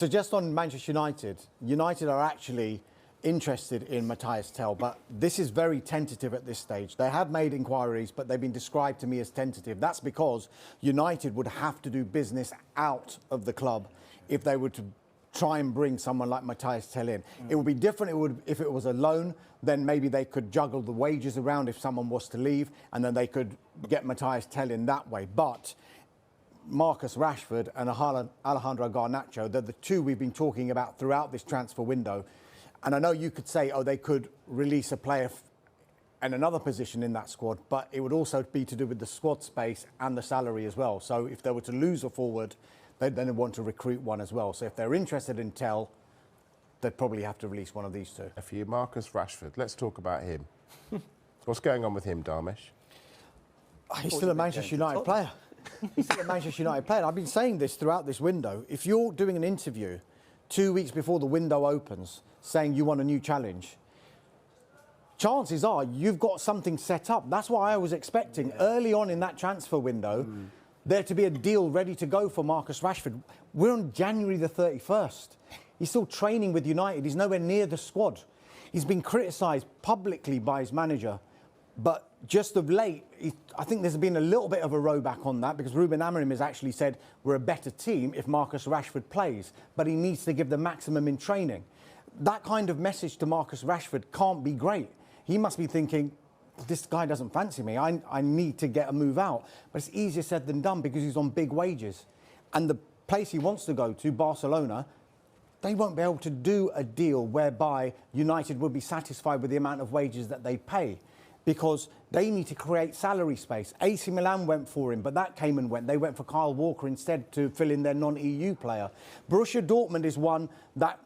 So just on Manchester United, United are actually interested in Mathys Tel, but this is very tentative at this stage. They have made inquiries, but they've been described to me as tentative. That's because United would have to do business out of the club if they were to try and bring someone like Mathys Tel in. It would be different if it was a loan, then maybe they could juggle the wages around if someone was to leave, and then they could get Mathys Tel in that way. But Marcus Rashford and Alejandro Garnacho, they're the two we've been talking about throughout this transfer window. And I know you could say, oh, they could release a player and another position in that squad, but it would also be to do with the squad space and the salary as well. So if they were to lose a forward, they'd then want to recruit one as well. So if they're interested in Tel, they'd probably have to release one of these two. For you, Marcus Rashford, let's talk about him. What's going on with him, Dharmesh? He's still a Manchester United player. He's still a Manchester United player. I've been saying this throughout this window. If you're doing an interview 2 weeks before the window opens saying you want a new challenge, chances are you've got something set up. That's what I was expecting early on in that transfer window, there to be a deal ready to go for Marcus Rashford. We're on January the 31st. He's still training with United. He's nowhere near the squad. He's been criticised publicly by his manager. But just of late, I think there's been a little bit of a rowback on that because Ruben Amorim has actually said we're a better team if Marcus Rashford plays, but he needs to give the maximum in training. That kind of message to Marcus Rashford can't be great. He must be thinking, this guy doesn't fancy me. I need to get a move out. But it's easier said than done because he's on big wages. And the place he wants to go to, Barcelona, they won't be able to do a deal whereby United will be satisfied with the amount of wages that they pay, because they need to create salary space. AC Milan went for him, but that came and went. They went for Kyle Walker instead to fill in their non-EU player. Borussia Dortmund is one that,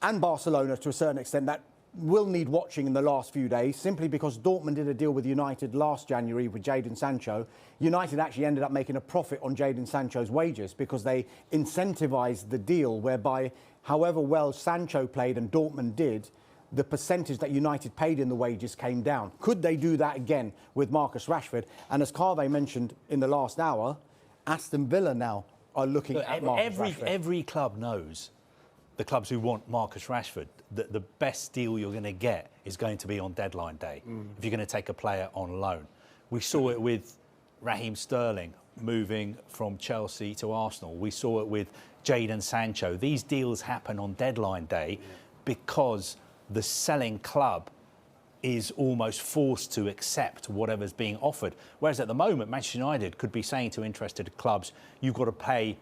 and Barcelona to a certain extent, that will need watching in the last few days, simply because Dortmund did a deal with United last January with Jadon Sancho. United actually ended up making a profit on Jadon Sancho's wages because they incentivised the deal whereby however well Sancho played and Dortmund did, the percentage that United paid in the wages came down. Could they do that again with Marcus Rashford? And as Carve mentioned in the last hour, Aston Villa now are looking at Marcus Rashford. Every club knows, the clubs who want Marcus Rashford, that the best deal you're going to get is going to be on deadline day if you're going to take a player on loan. We saw it with Raheem Sterling moving from Chelsea to Arsenal. We saw it with Jadon Sancho. These deals happen on deadline day because the selling club is almost forced to accept whatever's being offered. Whereas at the moment, Manchester United could be saying to interested clubs, you've got to pay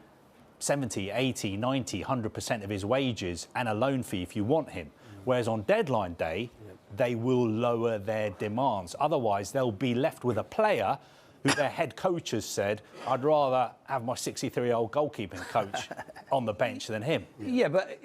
70, 80, 90, 100% of his wages and a loan fee if you want him. Whereas on deadline day, they will lower their demands. Otherwise, they'll be left with a player who their head coach has said, I'd rather have my 63-year-old goalkeeping coach on the bench than him. Yeah, but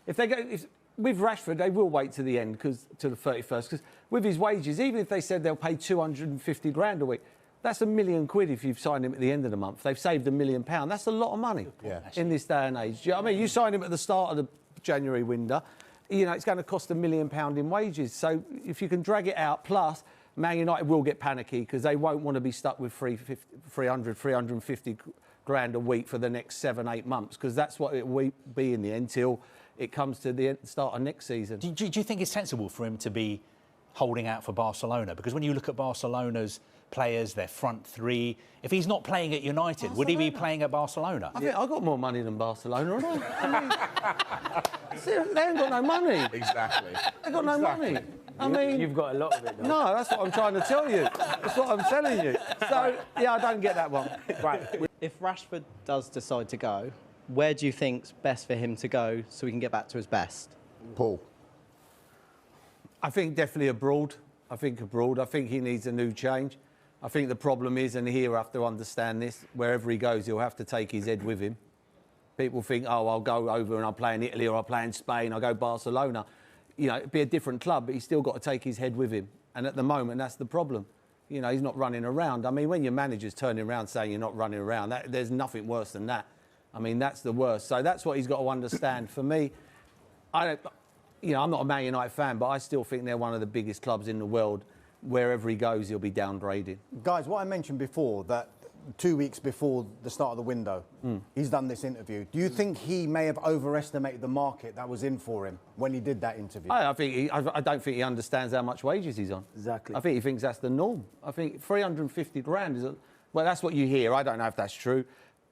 if they go... With Rashford, they will wait to the end, to the 31st, because with his wages, even if they said they'll pay 250 grand a week, that's £1 million if you've signed him at the end of the month. They've saved £1 million. That's a lot of money in this day and age. Do you know what I mean? You sign him at the start of the January window, you know, it's going to cost £1 million in wages. So if you can drag it out, plus Man United will get panicky because they won't want to be stuck with 350 grand a week for the next 7-8 months, because that's what it will be in the end till it comes to the start of next season. Do you think it's sensible for him to be holding out for Barcelona? Because when you look at Barcelona's players, their front three, if he's not playing at United, would he be playing at Barcelona? I think I've got more money than Barcelona, haven't I? Seriously, they ain't got no money. Exactly. They've got no money. I mean... You've got a lot of it, though. No, that's what I'm trying to tell you. That's what I'm telling you. So, yeah, I don't get that one. Right. If Rashford does decide to go, where do you think's best for him to go so he can get back to his best? Paul? I think definitely abroad. I think he needs a new change. I think the problem is, and he'll have to understand this, wherever he goes, he'll have to take his head with him. People think, oh, I'll go over and I'll play in Italy or I'll play in Spain, I'll go Barcelona. You know, it'd be a different club, but he's still got to take his head with him. And at the moment, that's the problem. You know, he's not running around. I mean, when your manager's turning around saying you're not running around, there's nothing worse than that. I mean, that's the worst. So that's what he's got to understand. For me, I'm not a Man United fan, but I still think they're one of the biggest clubs in the world. Wherever he goes, he'll be downgraded. Guys, what I mentioned before, that 2 weeks before the start of the window. He's done this interview. Do you think he may have overestimated the market that was in for him when he did that interview? I don't think he understands how much wages he's on. Exactly. I think he thinks that's the norm. I think 350 grand is, well, that's what you hear. I don't know if that's true.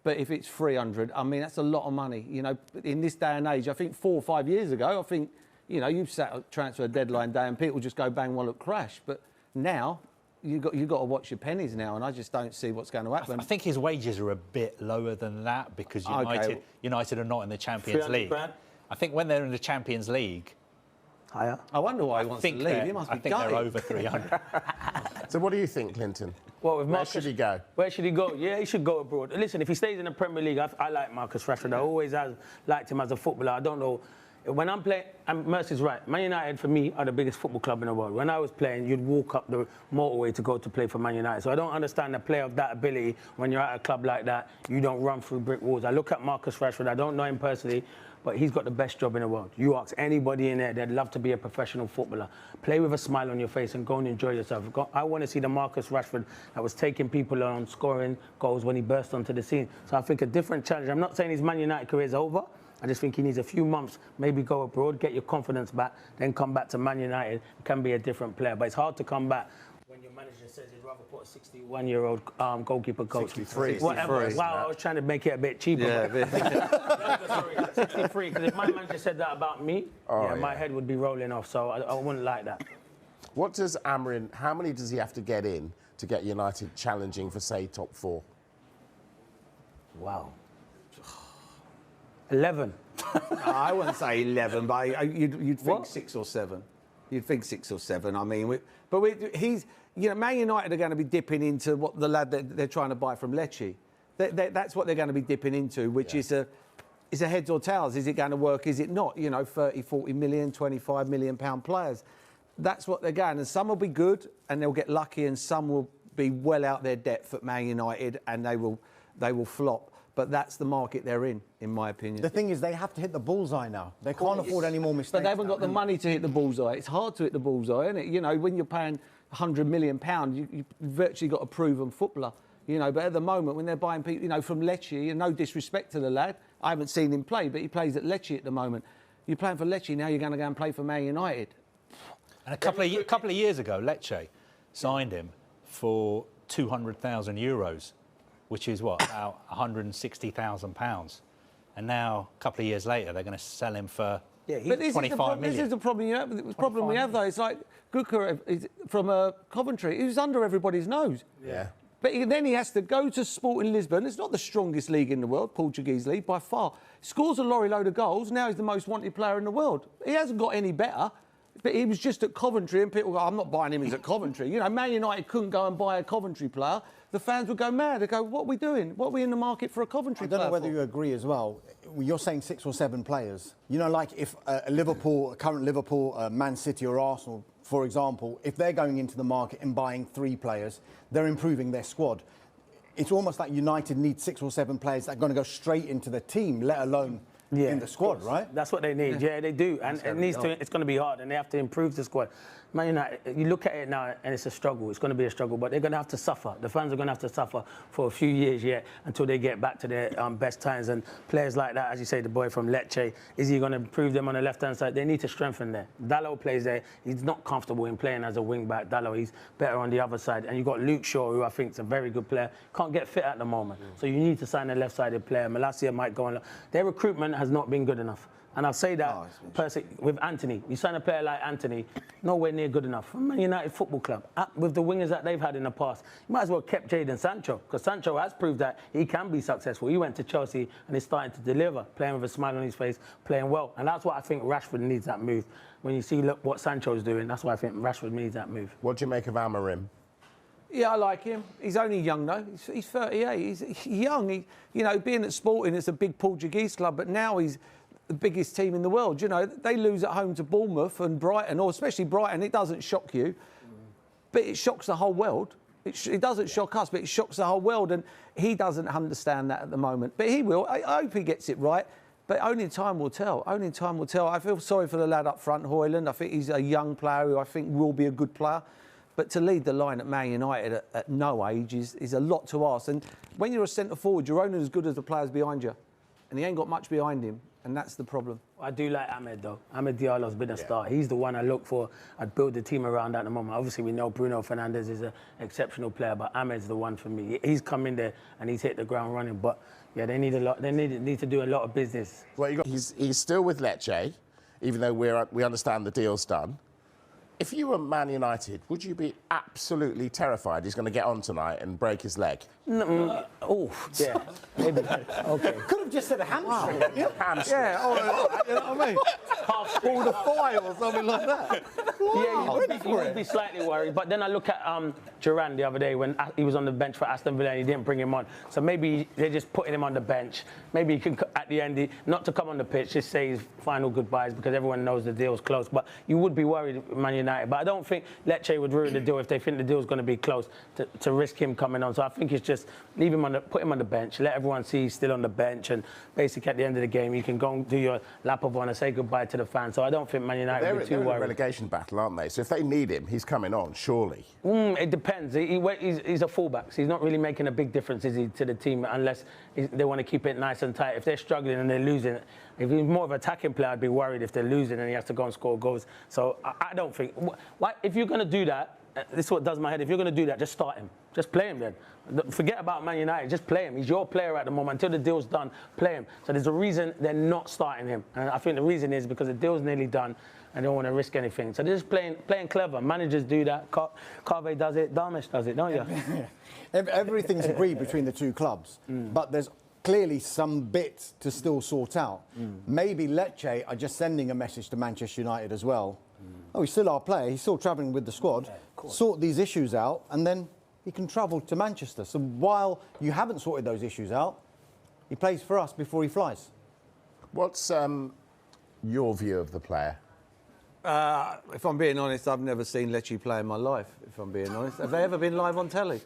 But if it's 300, I mean, that's a lot of money. You know, in this day and age, I think 4 or 5 years ago, I think, you know, you've sat at transfer deadline day and people just go bang, wallop, crash. But now, you've got to watch your pennies now, and I just don't see what's going to happen. I think his wages are a bit lower than that because United are not in the Champions League. Grand? I think when they're in the Champions League, Higher. I wonder why he wants to leave. He must be I think they're over 300. So what do you think, Clinton? Well, with Where Marcus, should he go? Where should he go? Yeah, he should go abroad. Listen, if he stays in the Premier League, I like Marcus Rashford. I always have liked him as a footballer. I don't know. When I'm playing, and Mercy's right, Man United for me are the biggest football club in the world. When I was playing, you'd walk up the motorway to go to play for Man United. So I don't understand the play of that ability when you're at a club like that. You don't run through brick walls. I look at Marcus Rashford. I don't know him personally, but he's got the best job in the world. You ask anybody in there, they'd love to be a professional footballer. Play with a smile on your face and go and enjoy yourself. I want to see the Marcus Rashford that was taking people on, scoring goals when he burst onto the scene. So I think a different challenge. I'm not saying his Man United career is over. I just think he needs a few months, maybe go abroad, get your confidence back, then come back to Man United, can be a different player. But it's hard to come back when your manager says he'd rather put a 61-year-old goalkeeper coach. 63. Whatever. Wow, I was trying to make it a bit cheaper. Yeah, 63, because if my manager said that about me, my head would be rolling off, so I wouldn't like that. What does Amrin, how many does he have to get in to get United challenging for, say, top 4? Wow. 11. I wouldn't say 11, but you'd think 6 or 7. You'd think 6 or 7. I mean, he's, you know, Man United are going to be dipping into what the lad that they're trying to buy from Lecce. That's what they're going to be dipping into, which is a heads or tails. Is it going to work? Is it not? You know, 30, 40 million, 25 million pound players. That's what they're going. And some will be good and they'll get lucky, and some will be well out their depth at Man United and they will flop. But that's the market they're in my opinion. The thing is, they have to hit the bullseye now. They can't afford any more mistakes. But they haven't now. got the money to hit the bullseye. It's hard to hit the bullseye, isn't it? You know, when you're paying £100 million, you've virtually got a proven footballer. You know, but at the moment, when they're buying people, you know, from Lecce, and no disrespect to the lad, I haven't seen him play, but he plays at Lecce at the moment. You're playing for Lecce, now you're going to go and play for Man United. And a couple of years ago, Lecce signed him for €200,000, which is what, about £160,000. And now, a couple of years later, they're going to sell him for 25 million. This is the problem you have. The problem we have, though, it's like Guka is from Coventry. He was under everybody's nose. Yeah. But then he has to go to Sporting Lisbon. It's not the strongest league in the world, Portuguese league, by far. Scores a lorry load of goals. Now he's the most wanted player in the world. He hasn't got any better. But he was just at Coventry, and people go, I'm not buying him, he's at Coventry. You know, Man United couldn't go and buy a Coventry player. The fans would go mad. They'd go, what are we doing? What are we in the market for a Coventry player? I don't know whether you agree as well. You're saying 6 or 7 players. You know, like if current Liverpool, Man City or Arsenal, for example, if they're going into the market and buying 3 players, they're improving their squad. It's almost like United need 6 or 7 players that are going to go straight into the team, let alone in the squad, right? That's what they need. Yeah, they do, and it's going to be hard, and they have to improve the squad. Man United, you look at it now, and it's a struggle. It's going to be a struggle, but they're going to have to suffer. The fans are going to have to suffer for a few years yet until they get back to their best times. And players like that, as you say, the boy from Lecce, is he going to improve them on the left-hand side? They need to strengthen there. Dalot plays there. He's not comfortable in playing as a wing-back. Dalot, he's better on the other side. And you've got Luke Shaw, who I think is a very good player. Can't get fit at the moment. So you need to sign a left-sided player. Malacia might go on. Their recruitment has not been good enough. And I'll say that with Anthony. You sign a player like Anthony, nowhere near good enough. Man United Football Club, with the wingers that they've had in the past, you might as well kept Jadon Sancho, because Sancho has proved that he can be successful. He went to Chelsea and is starting to deliver, playing with a smile on his face, playing well. And that's what I think Rashford needs, that move. When you see what Sancho's doing, that's why I think Rashford needs that move. What do you make of Amorim? Yeah, I like him. He's only young, though. He's 38. He's young. You know, being at Sporting, it's a big Portuguese club, but now he's the biggest team in the world. You know, they lose at home to Bournemouth and Brighton, or especially Brighton. It doesn't shock you, but it shocks the whole world. It doesn't shock us, but it shocks the whole world, and he doesn't understand that at the moment. But he will. I hope he gets it right, but only time will tell. Only time will tell. I feel sorry for the lad up front, Højlund. I think he's a young player who I think will be a good player. But to lead the line at Man United at no age is a lot to ask. And when you're a centre forward, you're only as good as the players behind you. And he ain't got much behind him, and that's the problem. I do like Ahmed, though. Ahmed Diallo's been a star. He's the one I look for. I'd build the team around at the moment. Obviously, we know Bruno Fernandes is an exceptional player, but Ahmed's the one for me. He's come in there and he's hit the ground running. But, yeah, they need a lot. They need to do a lot of business. Well, he's still with Lecce, even though we understand the deal's done. If you were Man United, would you be absolutely terrified he's going to get on tonight and break his leg? Yeah, maybe. Okay. Could have just said a hamstring. Yeah. Hamstring. Yeah, you know what I mean? Pull the file or something like that. Yeah, you would be slightly worried. But then I look at Duran the other day when he was on the bench for Aston Villa and he didn't bring him on. So maybe they're just putting him on the bench. Maybe he can, at the end, not to come on the pitch, just say his final goodbyes because everyone knows the deal's close. But you would be worried, Man United. But I don't think Lecce would ruin the deal if they think the deal's going to be close to risk him coming on. So I think it's just leave him put him on the bench, let everyone see he's still on the bench, and basically at the end of the game you can go and do your lap of honour, say goodbye to the fans. So I don't think Man United will be too they're in a worried. relegation battle, aren't they? So if they need him, he's coming on, surely. It depends. He's a fullback, so he's not really making a big difference, is he, to the team, unless they want to keep it nice and tight. If they're struggling and they're losing, if he's more of an attacking player, I'd be worried if they're losing and he has to go and score goals. So I don't think. If you're going to do that, this is what does my head. If you're going to do that, just start him. Just play him then. Forget about Man United. Just play him. He's your player at the moment. Until the deal's done, play him. So there's a reason they're not starting him. And I think the reason is because the deal's nearly done and they don't want to risk anything. So they're just playing clever. Managers do that. Carve does it. Darmish does it, don't you? Everything's agreed between the two clubs, but there's clearly some bits to still sort out. Maybe Lecce are just sending a message to Manchester United as well. Oh, he's still our player. He's still travelling with the squad. Sort these issues out, and then he can travel to Manchester. So while you haven't sorted those issues out, he plays for us before he flies. What's your view of the player? If I'm being honest, I've never seen Lecce play in my life, if I'm being honest. Have they ever been live on telly?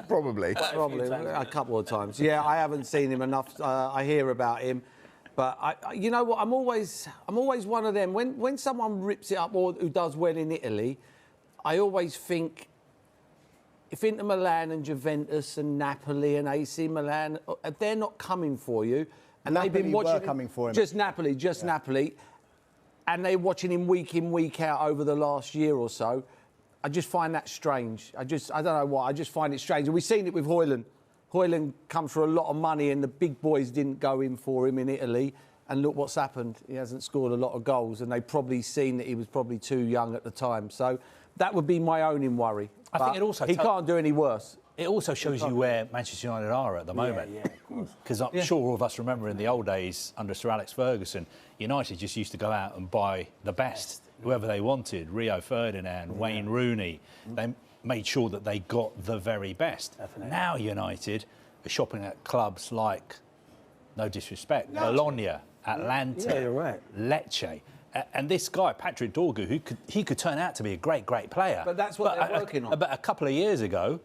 Probably. Probably, a couple of times. Yeah, I haven't seen him enough. I hear about him. But you know what? I'm always one of them. When someone rips it up or who does well in Italy, I always think if Inter Milan and Juventus and Napoli and AC Milan, if they're not coming for you, and Napoli they've been watching coming for him. Just Napoli, and they're watching him week in, week out over the last year or so, I just find that strange. I don't know why. I just find it strange. And we've seen it with Højlund. Højlund comes for a lot of money and the big boys didn't go in for him in Italy. And look what's happened. He hasn't scored a lot of goals and they've probably seen that he was probably too young at the time. So that would be my only worry. I think it also... He can't do any worse. It also shows you where Manchester United are at the moment. Yeah, of course. Because I'm sure all of us remember in the old days under Sir Alex Ferguson, United just used to go out and buy the best, whoever they wanted. Rio Ferdinand, Wayne Rooney. They made sure that they got the very best. Definitely. Now United are shopping at clubs like, no disrespect, Bologna, Atlanta, Yeah, you're right. Lecce. And this guy, Patrick Dorgu, he could turn out to be a great player. But that's what they're working on. But a couple of years ago,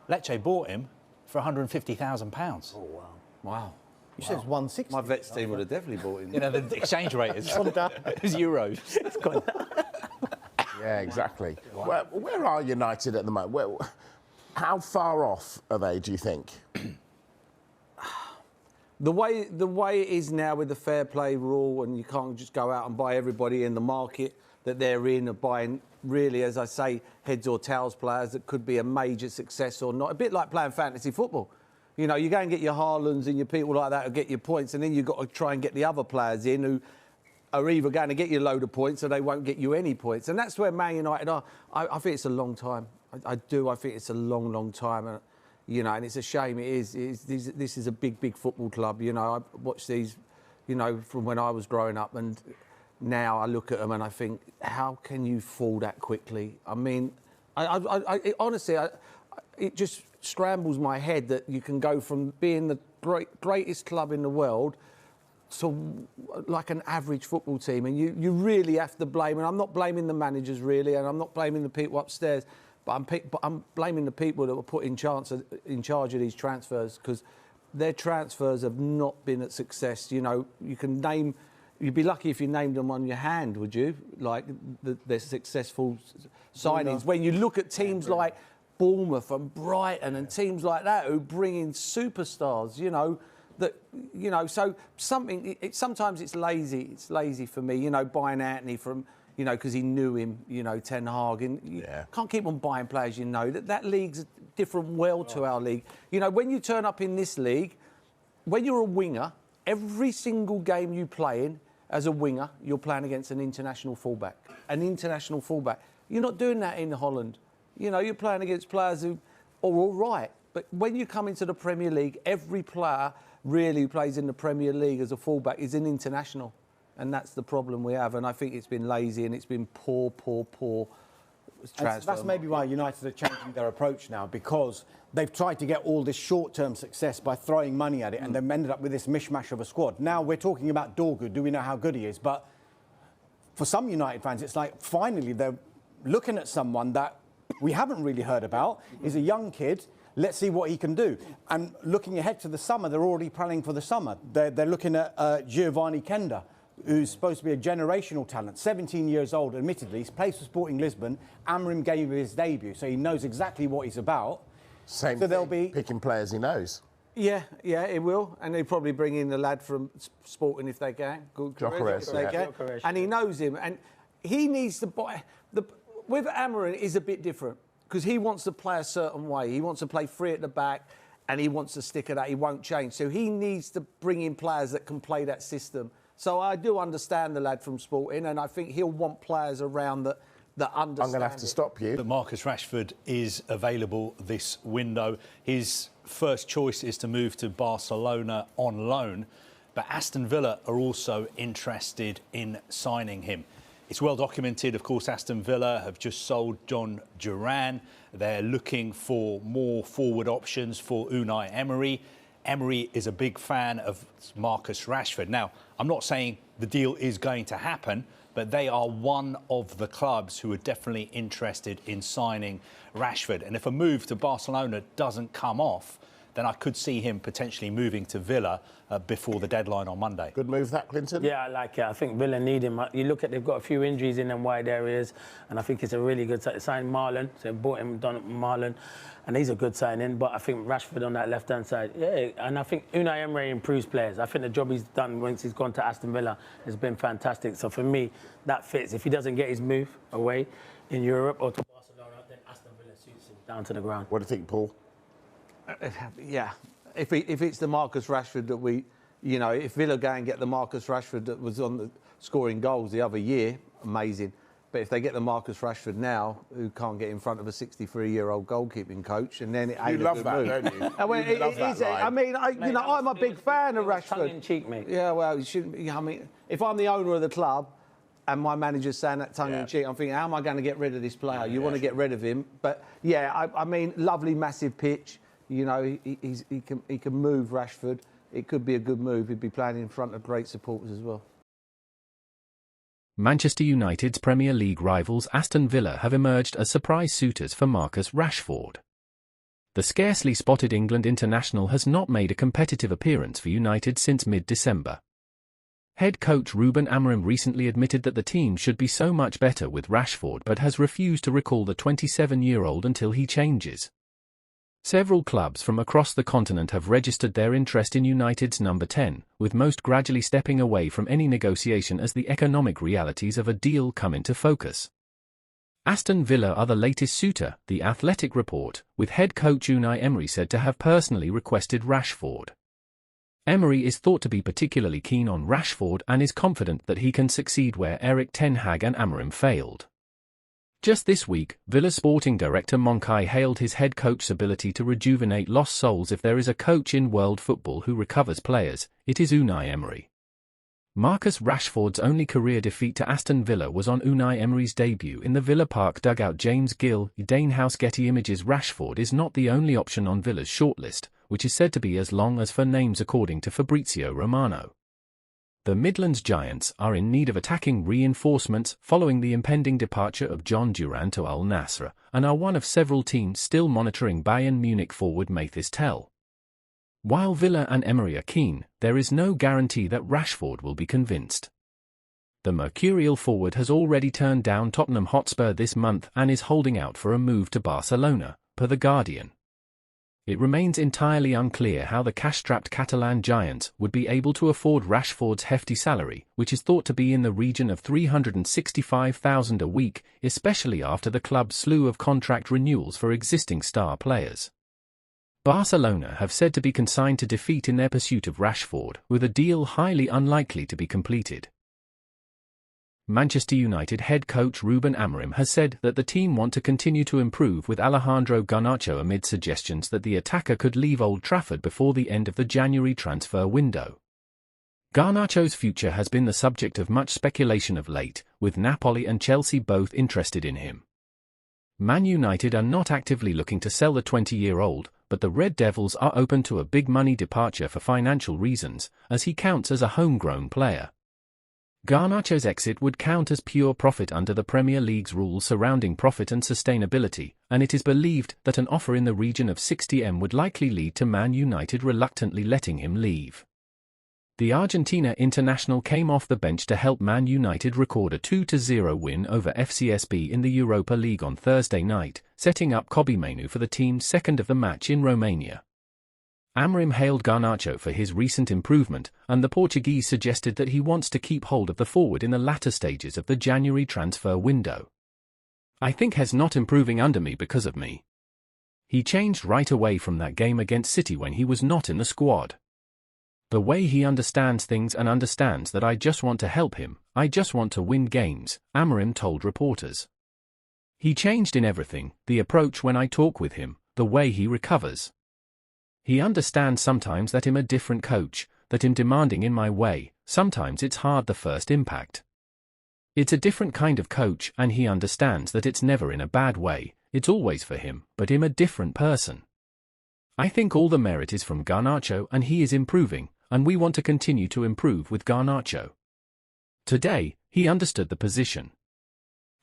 Lecce bought him for £150,000. Oh, wow. Wow. You said it's 160. My vets team would have definitely bought him. You know, the exchange rate is euros. It's gone down. Yeah, exactly. Where are United at the moment? How far off are they, do you think? The way it is now with the fair play rule, and you can't just go out and buy everybody in the market that they're in, or buying, really, as I say, heads or tails players that could be a major success or not. A bit like playing fantasy football. You know, you go and get your Haalands and your people like that who get your points, and then you've got to try and get the other players in who are either going to get you a load of points or they won't get you any points. And that's where Man United are. I think it's a long time. I do. I think it's a long time. And, you know, and it's a shame. It is. This is a big football club. You know, I watched these, you know, from when I was growing up, and now I look at them and I think, how can you fall that quickly? I mean, honestly, it just scrambles my head that you can go from being the greatest club in the world to like an average football team, and you really have to blame. And I'm not blaming the managers really, and I'm not blaming the people upstairs. But I'm blaming the people that were put in charge of these transfers, because their transfers have not been a success. You know, you can name you'd be lucky if you named them on your hand, would you? Like their successful signings. When you look at teams like Bournemouth and Brighton and teams like that who bring in superstars, you know, so sometimes it's lazy. It's lazy for me, you know, buying Anthony from, you know, because he knew him, you know, Ten Hag. And you can't keep on buying players, you know. That league's a different world to our league. You know, when you turn up in this league, when you're a winger, every single game you play in as a winger, you're playing against an international fullback. An international fullback. You're not doing that in Holland. You know, you're playing against players who are all right. But when you come into the Premier League, every player really who plays in the Premier League as a fullback is an international. And that's the problem we have. And I think it's been lazy and it's been poor transfer. That's maybe why United are changing their approach now, because they've tried to get all this short-term success by throwing money at it, and they've ended up with this mishmash of a squad. Now we're talking about Dorgu. Do we know how good he is? But for some United fans, it's like finally they're looking at someone that we haven't really heard about. He's a young kid. Let's see what he can do. And looking ahead to the summer, they're already planning for the summer. They're looking at Giovanni Kenda, who's supposed to be a generational talent, 17 years old, admittedly. He's played for Sporting Lisbon. Amorim gave him his debut, so he knows exactly what he's about. Same so thing, they'll be picking players he knows. Yeah, it will. And they'll probably bring in the lad from Sporting if they can. Gyökeres, And he knows him. And he needs to buy... With Amorim, is a bit different, because he wants to play a certain way. He wants to play free at the back, and he wants to stick at that. He won't change. So he needs to bring in players that can play that system. So I do understand the lad from Sporting, and I think he'll want players around that understand. I'm going to have to stop you. But Marcus Rashford is available this window. His first choice is to move to Barcelona on loan, but Aston Villa are also interested in signing him. It's well documented, of course, Aston Villa have just sold John Duran. They're looking for more forward options for Unai Emery. Emery is a big fan of Marcus Rashford. Now, I'm not saying the deal is going to happen, but they are one of the clubs who are definitely interested in signing Rashford. And if a move to Barcelona doesn't come off, then I could see him potentially moving to Villa before the deadline on Monday. Good move, that, Clinton? Yeah, I like it. I think Villa need him. You look at, they've got a few injuries in them wide areas, and I think it's a really good sign. Marlon, so they bought him, done Marlon, and he's a good signing. But I think Rashford on that left-hand side, yeah, and I think Unai Emery improves players. I think the job he's done once he's gone to Aston Villa has been fantastic. So for me, that fits. If he doesn't get his move away in Europe or to Barcelona, then Aston Villa suits him down to the ground. What do you think, Paul? Yeah, if it's the Marcus Rashford that we, you know, if Villa go and get the Marcus Rashford that was on the scoring goals the other year, amazing. But if they get the Marcus Rashford now, who can't get in front of a 63-year-old goalkeeping coach, and then it ain't You love a good that, move. don't you? I mean, You love that line. I mean, I'm a big fan of Rashford. Tongue in cheek, mate. Yeah, well, you shouldn't. I mean, if I'm the owner of the club, and my manager's saying that tongue in cheek, I'm thinking, how am I going to get rid of this player? You want to get rid of him, but yeah, I mean, lovely, massive pitch. You know, he can move Rashford. It could be a good move. He'd be playing in front of great supporters as well. Manchester United's Premier League rivals Aston Villa have emerged as surprise suitors for Marcus Rashford. The scarcely spotted England international has not made a competitive appearance for United since mid-December. Head coach Ruben Amorim recently admitted that the team should be so much better with Rashford, but has refused to recall the 27-year-old until he changes. Several clubs from across the continent have registered their interest in United's number 10, with most gradually stepping away from any negotiation as the economic realities of a deal come into focus. Aston Villa are the latest suitor, The Athletic report, with head coach Unai Emery said to have personally requested Rashford. Emery is thought to be particularly keen on Rashford and is confident that he can succeed where Erik ten Hag and Amorim failed. Just this week, Villa sporting director Monkai hailed his head coach's ability to rejuvenate lost souls. If there is a coach in world football who recovers players, it is Unai Emery. Marcus Rashford's only career defeat to Aston Villa was on Unai Emery's debut in the Villa Park dugout. James Gill, Dane House Getty Images. Rashford is not the only option on Villa's shortlist, which is said to be as long as for names according to Fabrizio Romano. The Midlands Giants are in need of attacking reinforcements following the impending departure of John Duran to Al Nassr, and are one of several teams still monitoring Bayern Munich forward Mathys Tel. While Villa and Emery are keen, there is no guarantee that Rashford will be convinced. The mercurial forward has already turned down Tottenham Hotspur this month and is holding out for a move to Barcelona, per The Guardian. It remains entirely unclear how the cash-strapped Catalan giants would be able to afford Rashford's hefty salary, which is thought to be in the region of £365,000 a week, especially after the club's slew of contract renewals for existing star players. Barcelona have said to be consigned to defeat in their pursuit of Rashford, with a deal highly unlikely to be completed. Manchester United head coach Ruben Amorim has said that the team want to continue to improve with Alejandro Garnacho amid suggestions that the attacker could leave Old Trafford before the end of the January transfer window. Garnacho's future has been the subject of much speculation of late, with Napoli and Chelsea both interested in him. Man United are not actively looking to sell the 20-year-old, but the Red Devils are open to a big money departure for financial reasons, as he counts as a homegrown player. Garnacho's exit would count as pure profit under the Premier League's rules surrounding profit and sustainability, and it is believed that an offer in the region of £60m would likely lead to Man United reluctantly letting him leave. The Argentina international came off the bench to help Man United record a 2-0 win over FCSB in the Europa League on Thursday night, setting up Kobbie Mainoo for the team's second of the match in Romania. Amorim hailed Garnacho for his recent improvement, and the Portuguese suggested that he wants to keep hold of the forward in the latter stages of the January transfer window. "I think he's not improving under me because of me. He changed right away from that game against City when he was not in the squad. The way he understands things and understands that I just want to help him, I just want to win games," Amorim told reporters. "He changed in everything, the approach when I talk with him, the way he recovers. He understands sometimes that I'm a different coach, that I'm demanding in my way, sometimes it's hard the first impact. It's a different kind of coach and he understands that it's never in a bad way, it's always for him, but I'm a different person. I think all the merit is from Garnacho and he is improving, and we want to continue to improve with Garnacho." Today, he understood the position.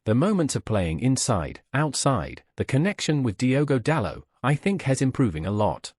The moments of playing inside, outside, the connection with Diogo Dalot, I think he's improving a lot.